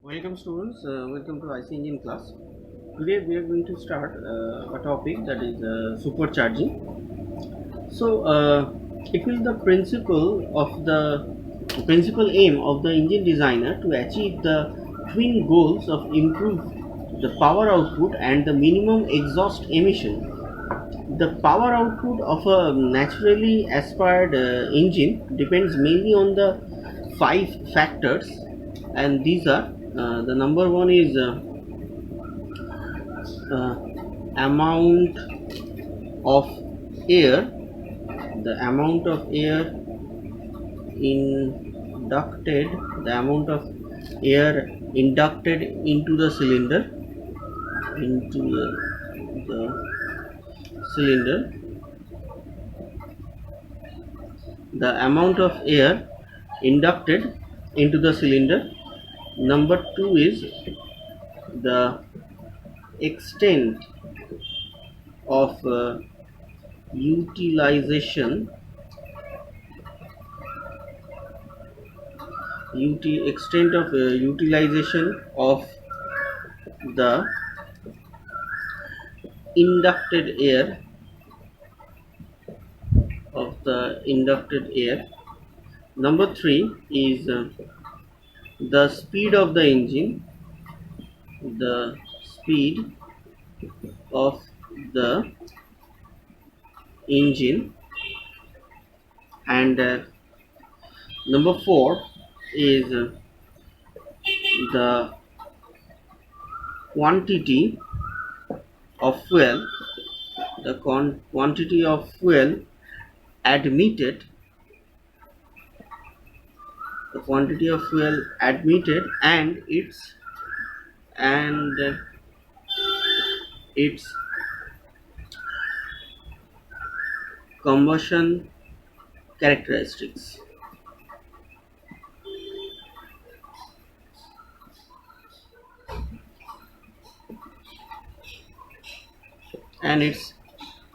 Welcome students, welcome to IC Engine class. Today we are going to start a topic that is supercharging. It will the principal aim of the engine designer to achieve the twin goals of improve the power output and the minimum exhaust emission. The power output of a naturally aspired engine depends mainly on the five factors, and these are the number one is uh, amount of air, the amount of air inducted, the amount of air inducted into the cylinder, into the cylinder, the amount of air inducted into the cylinder. Number two is the extent of utilization extent of utilization of the inducted air Number three is the speed of the engine, the speed of the engine, and number four is the quantity of fuel, quantity of fuel admitted, the quantity of fuel admitted, and and uh, its combustion characteristics. And its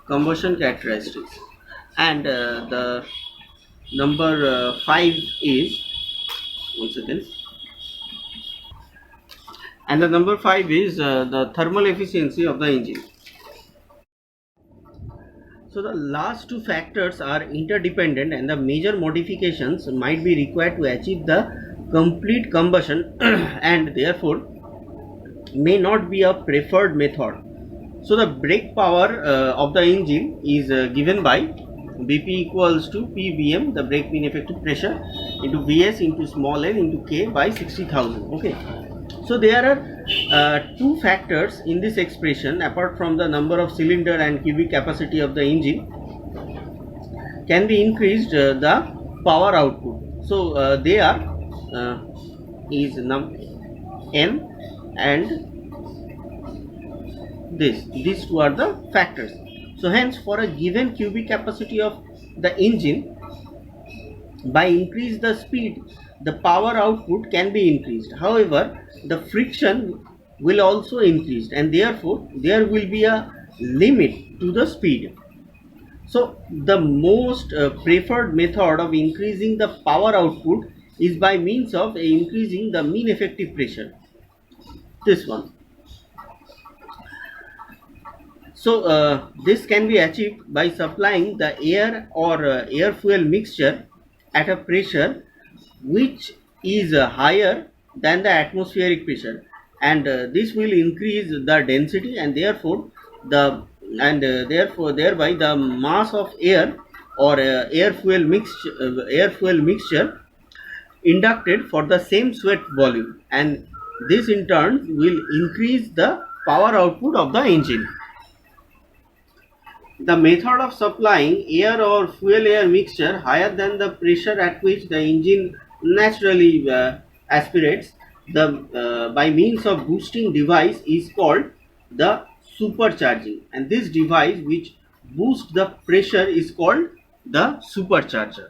combustion characteristics. And the number five is, once again, and the number five is the thermal efficiency of the engine. So the last two factors are interdependent, and the major modifications might be required to achieve the complete combustion and therefore may not be a preferred method. So the brake power of the engine is given by BP equals to PVM, the brake mean effective pressure, into VS into small l into K by 60,000. Okay. So there are two factors in this expression apart from the number of cylinder and cubic capacity of the engine can be increased the power output. So they are is N and these two are the factors. So hence, for a given cubic capacity of the engine, by increase the speed, the power output can be increased. However, the friction will also increase, and therefore there will be a limit to the speed. So the most preferred method of increasing the power output is by means of increasing the mean effective pressure, this one. So this can be achieved by supplying the air or air fuel mixture at a pressure which is higher than the atmospheric pressure, and this will increase the density, and therefore thereby the mass of air or air fuel mixture inducted for the same sweat volume, and this in turn will increase the power output of the engine. The method of supplying air or fuel air mixture higher than the pressure at which the engine naturally aspirates by means of boosting device is called the supercharging, and this device which boosts the pressure is called the supercharger.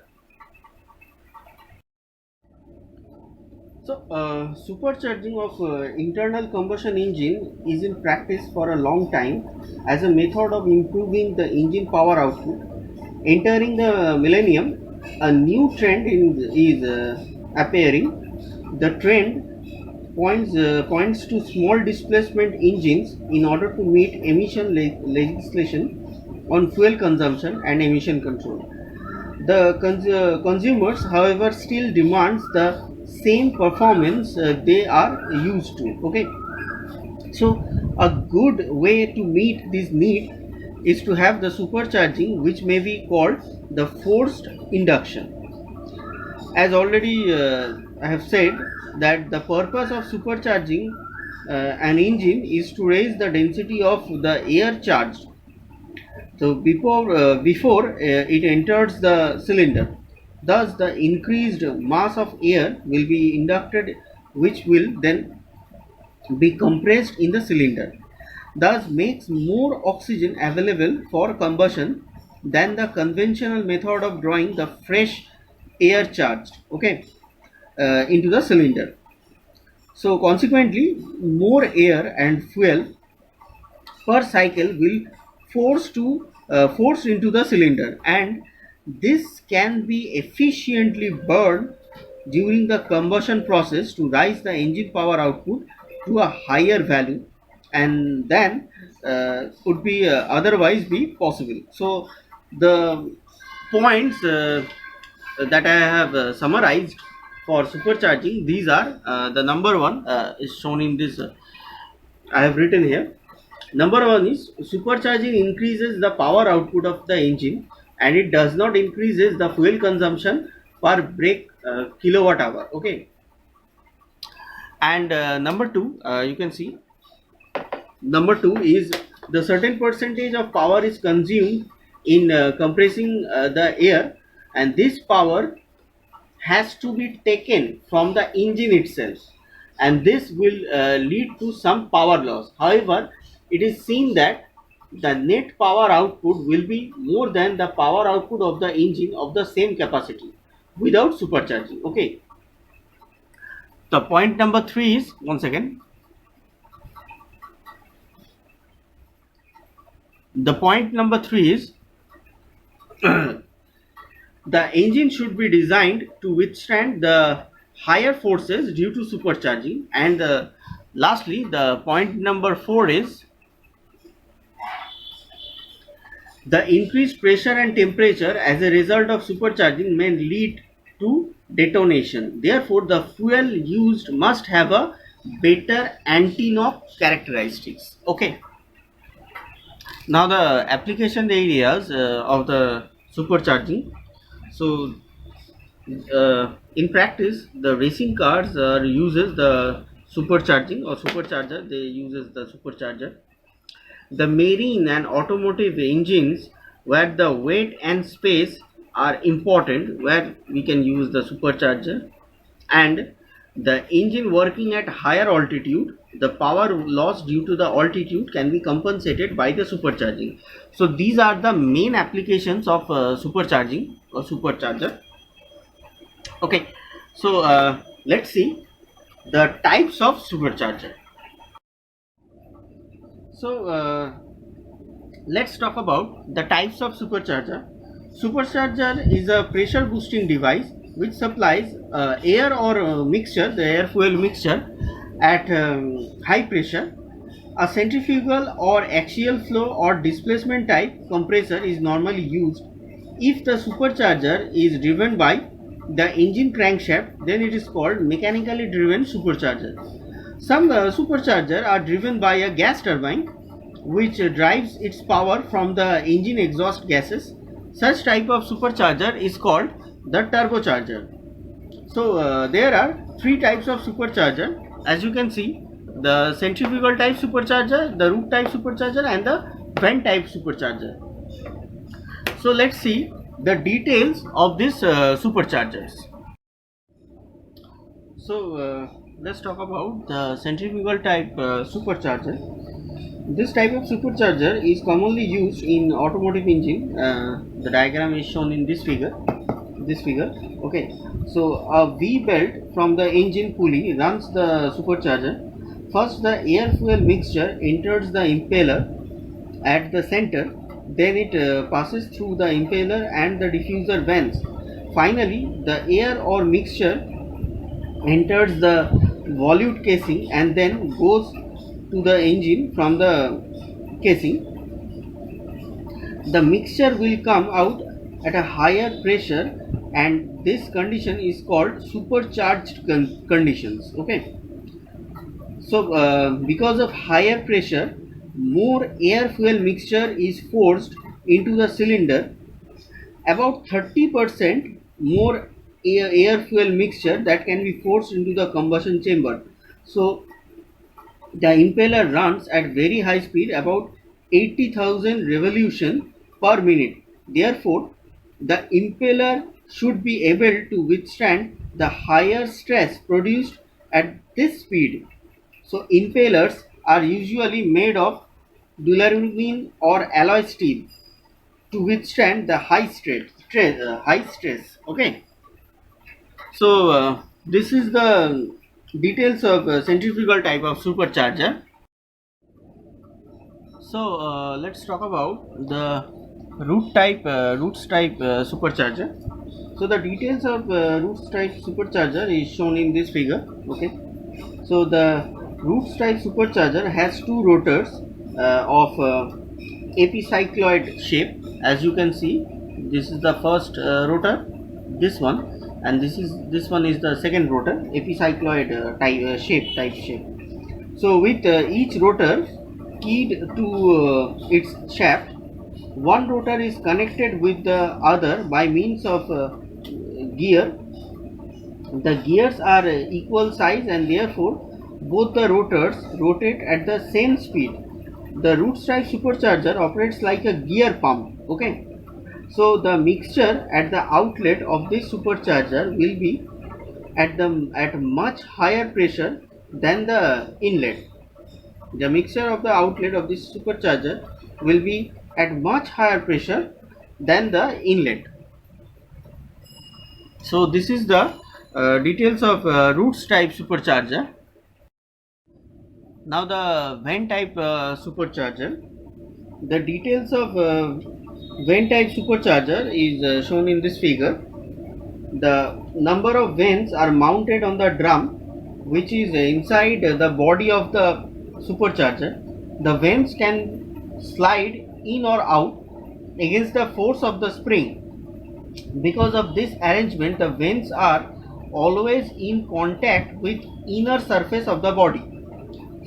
So, supercharging of internal combustion engine is in practice for a long time as a method of improving the engine power output. Entering the millennium, a new trend is appearing. The trend points to small displacement engines in order to meet emission legislation on fuel consumption and emission control. The consumers, however, still demands the same performance they are used to. Okay, so a good way to meet this need is to have the supercharging, which may be called the forced induction. As already I have said that the purpose of supercharging an engine is to raise the density of the air charged. So before it enters the cylinder, thus the increased mass of air will be inducted, which will then be compressed in the cylinder, thus makes more oxygen available for combustion than the conventional method of drawing the fresh air charged, okay, into the cylinder. So consequently, more air and fuel per cycle will force into the cylinder, and this can be efficiently burned during the combustion process to raise the engine power output to a higher value, and then could be otherwise be possible. So the points that I have summarized for supercharging, these are the number one is shown in this I have written here. Number one is supercharging increases the power output of the engine, and it does not increases the fuel consumption per brake kilowatt hour. Okay, and number two, you can see number two is the certain percentage of power is consumed in compressing the air, and this power has to be taken from the engine itself, and this will lead to some power loss. However, it is seen that the net power output will be more than the power output of the engine of the same capacity without supercharging. Okay, the point number three is, once again, the point number three is the engine should be designed to withstand the higher forces due to supercharging. And lastly, the point number four is the increased pressure and temperature as a result of supercharging may lead to detonation. Therefore, the fuel used must have a better anti-knock characteristics. Okay. Now the application areas of the supercharging. So in practice, the racing cars uses the supercharging or supercharger. They uses the supercharger. The marine and automotive engines, where the weight and space are important, where we can use the supercharger. And the engine working at higher altitude, the power loss due to the altitude can be compensated by the supercharging. So these are the main applications of supercharging or supercharger. Okay, so let's see the types of supercharger. So let's talk about the types of supercharger. Supercharger is a pressure boosting device which supplies air or mixture, the air fuel mixture, at high pressure. A centrifugal or axial flow or displacement type compressor is normally used. If the supercharger is driven by the engine crankshaft, then it is called mechanically driven supercharger. Some supercharger are driven by a gas turbine which drives its power from the engine exhaust gases. Such type of supercharger is called the turbocharger. So there are three types of supercharger, as you can see: the centrifugal type supercharger, the root type supercharger, and the vent type supercharger. So let's see the details of these superchargers. So let's talk about the centrifugal type supercharger. This type of supercharger is commonly used in automotive engine. The diagram is shown in this figure. Okay, so a V belt from the engine pulley runs the supercharger. First, the air fuel mixture enters the impeller at the center, then it passes through the impeller and the diffuser vents. Finally, the air or mixture enters the volute casing and then goes to the engine from the casing, the mixture will come out at a higher pressure, and this condition is called supercharged conditions. Okay, so because of higher pressure, more air fuel mixture is forced into the cylinder, about 30% more air fuel mixture that can be forced into the combustion chamber. So the impeller runs at very high speed, about 80,000 revolutions per minute. Therefore, the impeller should be able to withstand the higher stress produced at this speed. So impellers are usually made of duralumin or alloy steel to withstand the high stress. Okay. So this is the details of centrifugal type of supercharger. So let's talk about the Roots type supercharger. So the details of Roots type supercharger is shown in this figure. Okay. So the Roots type supercharger has two rotors of epicycloid shape. As you can see, this is the first rotor, this one, and this one is the second rotor, epicycloid type shape. So with each rotor keyed to its shaft, one rotor is connected with the other by means of gear. The gears are equal size and therefore both the rotors rotate at the same speed. The Roots type supercharger operates like a gear pump. Okay, so the mixture at the outlet of this supercharger will be at much higher pressure than the inlet. The mixture of the outlet of this supercharger will be at much higher pressure than the inlet. So this is the details of Roots type supercharger. Now the Venn type supercharger. The details of Venn type supercharger is shown in this figure. The number of vanes are mounted on the drum, which is inside the body of the supercharger. The vanes can slide in or out against the force of the spring. Because of this arrangement, the vanes are always in contact with inner surface of the body.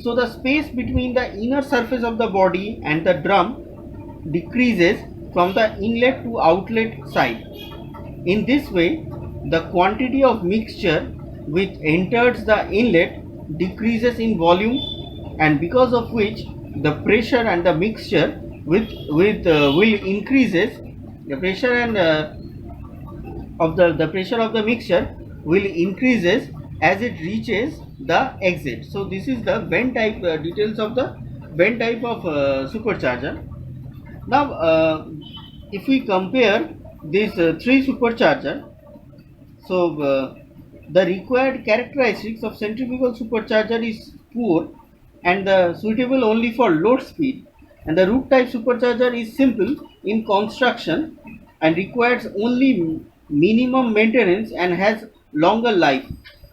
So the space between the inner surface of the body and the drum decreases from the inlet to outlet side. In this way, the quantity of mixture which enters the inlet decreases in volume, and because of which the pressure and the mixture will increases. The pressure and the pressure of the mixture will increases as it reaches the exit. So this is the Venn type details of the Venn type of supercharger. Now if we compare these three supercharger, so the required characteristics of centrifugal supercharger is poor and suitable only for low speed, and the Root type supercharger is simple in construction and requires only minimum maintenance and has longer life.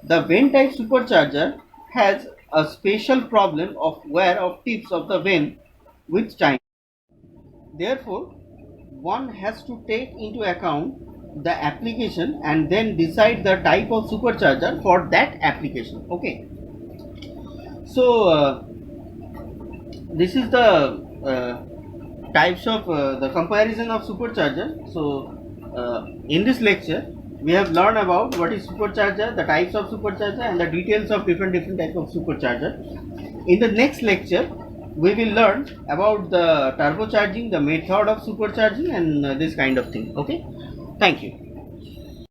The Venn type supercharger has a special problem of wear of tips of the vane with time. Therefore, one has to take into account the application and then decide the type of supercharger for that application. Okay. So this is the types of the comparison of supercharger. So in this lecture we have learned about what is supercharger, the types of supercharger, and the details of different types of supercharger. In the next lecture we will learn about the turbocharging, the method of supercharging, and this kind of thing. Okay, thank you.